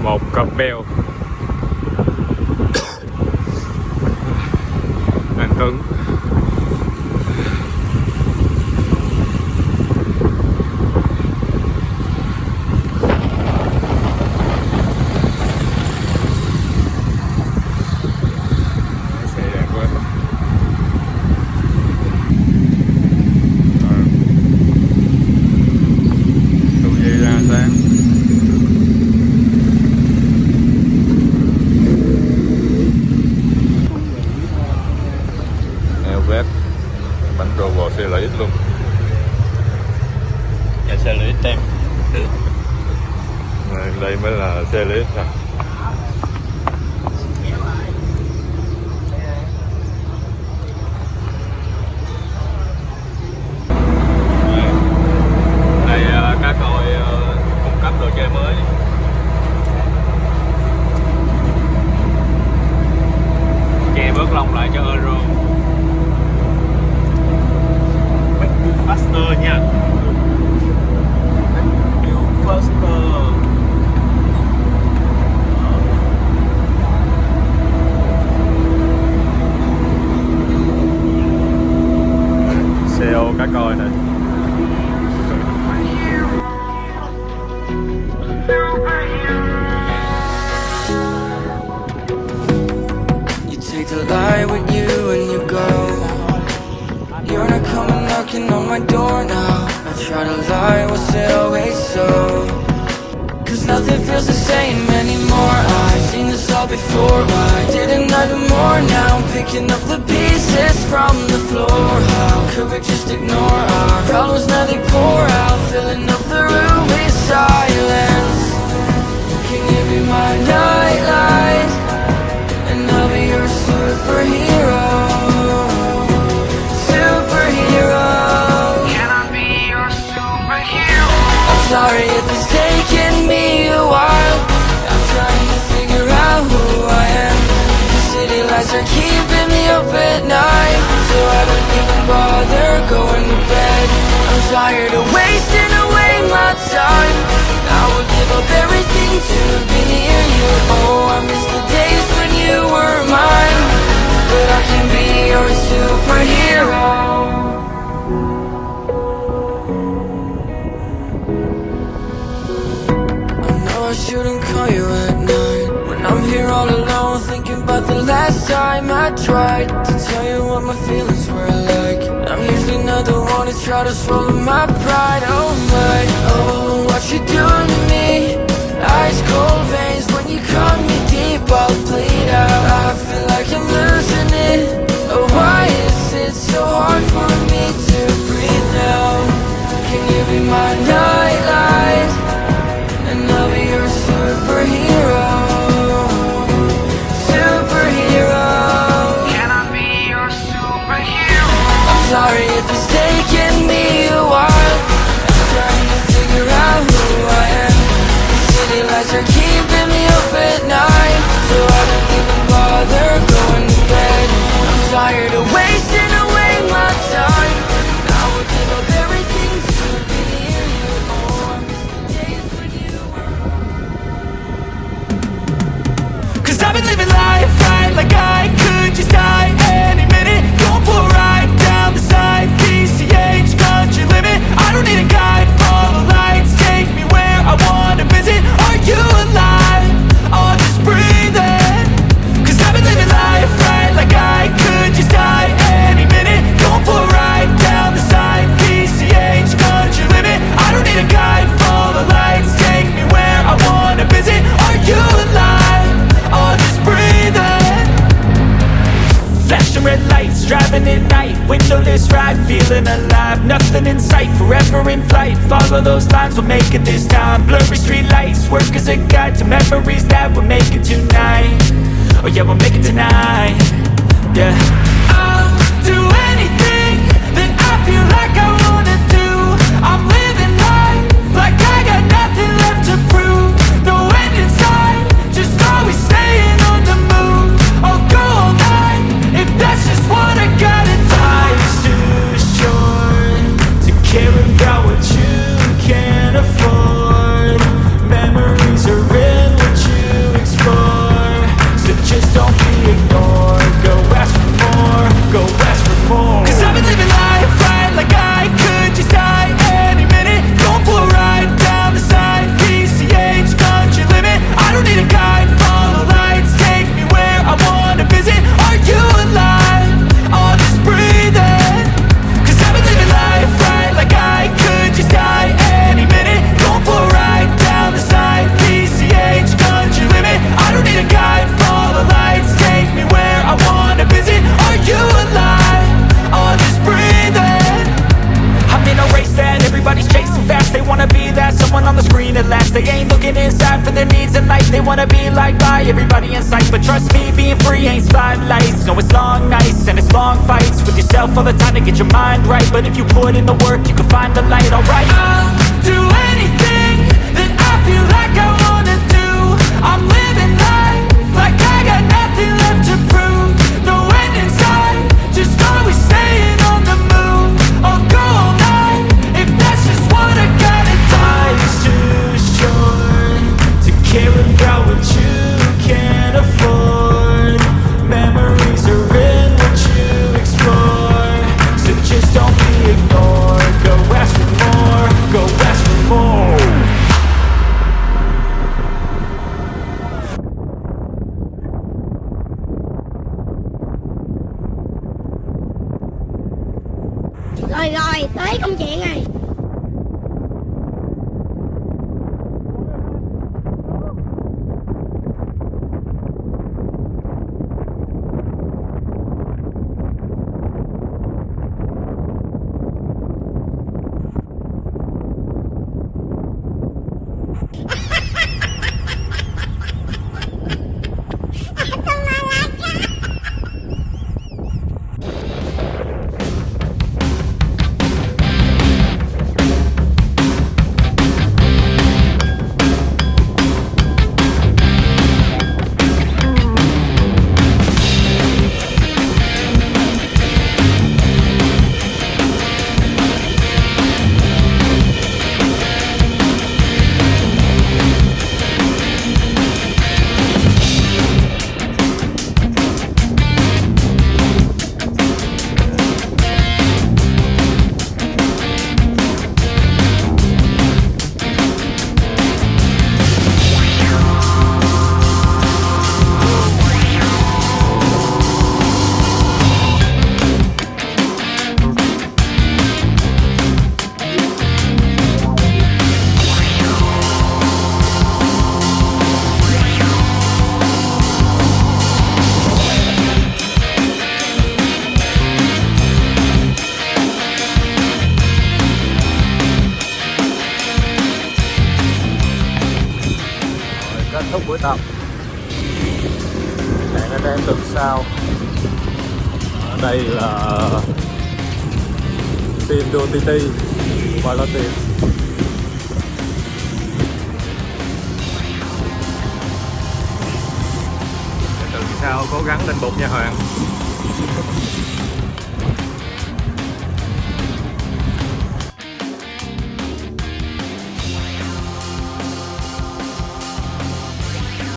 một cặp beo. Anh Tuấn. Xe đẹp quá. Tụi dây ra sáng. Vét bánh robot xe lợi ích luôn. Nhà xe lợi ích tem. Đây mới là xe lợi ích nè. Đây cá coi cung cấp đồ chơi mới. Che bớt lông lại cho Euro. Faster nha. Faster. Xe ô cá coi này. Take the light with you when you go. You're not coming knocking on my door now. I try to lie, was it always so? Cause nothing feels the same anymore. I've seen this all before. Why didn't I do more? Now I'm picking up the pieces from the floor. How could we just ignore our problems? Now they pour out, filling up the room with silence. Can you be my nightlight? And I'll be your superhero. Superhero. Can I be your superhero? I'm sorry if it's taken me a while. I'm trying to figure out who I am. The city lights are keeping me up at night, so I don't even bother going to bed. I'm tired of wasting away my time. I would give up everything to be near you. Oh, I miss the days when you were mine, but I can be your superhero. I know I shouldn't call you at night when I'm here all alone, thinking about the last time I tried to tell you what my feelings were like. I'm usually not the one to try to swallow my pride. Oh my, oh, what you doing to me? Ice cold veins when you cut me deep, I'll bleed out. I feel like I'm losing it. Oh, why is it so hard for me to breathe now? Can you be my nightlight? And I'll be your superhero. Superhero. Can I be your superhero? I'm sorry if it's taken me a while. I'm trying to figure out who I am. City lights are keeping me up at night, so I don't even bother going to bed. I'm tired of wasting away my time. I would give up everything to be near you. Oh, I miss the days when you were. Cause I've been living life right like I could just die any minute. Going for a ride down the side, PCH country limit. I don't need a guide, follow lights, take me where I wanna visit. Are you alive? Or just breathing? Cause I've been living life right like I could just die any minute. Going for a ride down the side, PCH country limit. I don't need a guide, follow lights, take me where I wanna visit. Are you alive? Or just breathing? Flashing red lights, driving at night, windowless ride, feeling alive. Nothing in sight, forever in flight. Follow those lines, we'll make it this time. Blurry street lights, work as a guide to memories that we're making tonight. Oh yeah, we'll make it tonight. Yeah. I'll do anything that I feel like I wanna do. I'm living life like I got nothing left to prove. No end in sight, just always staying on the move. I'll go all night if that's just what I gotta do. Life's too short to care about what you can't afford. Memories are in what you seen it last. They ain't looking inside for their needs in life. They wanna be liked by everybody in sight, but trust me, being free ain't spotlights. No, it's long nights and it's long fights with yourself all the time to get your mind right. But if you put in the work, you can find the light. Alright, I'll do anything that I feel like I wanna do. I'm living life like I got nothing left to prove. No end in sight, just always staying on the move. I'll go all night if that's just what I gotta do. Life's too short to care about what you can't afford. Memories are in what you explore, so just don't be ignored. Go ask for more, go ask for more. Rồi tới công chuyện này. Kết thúc buổi tập. Hẹn anh em tuần sau. Ở đây là team Duo TT và lo tiền. Tuần sau cố gắng lên bục nha Hoàng.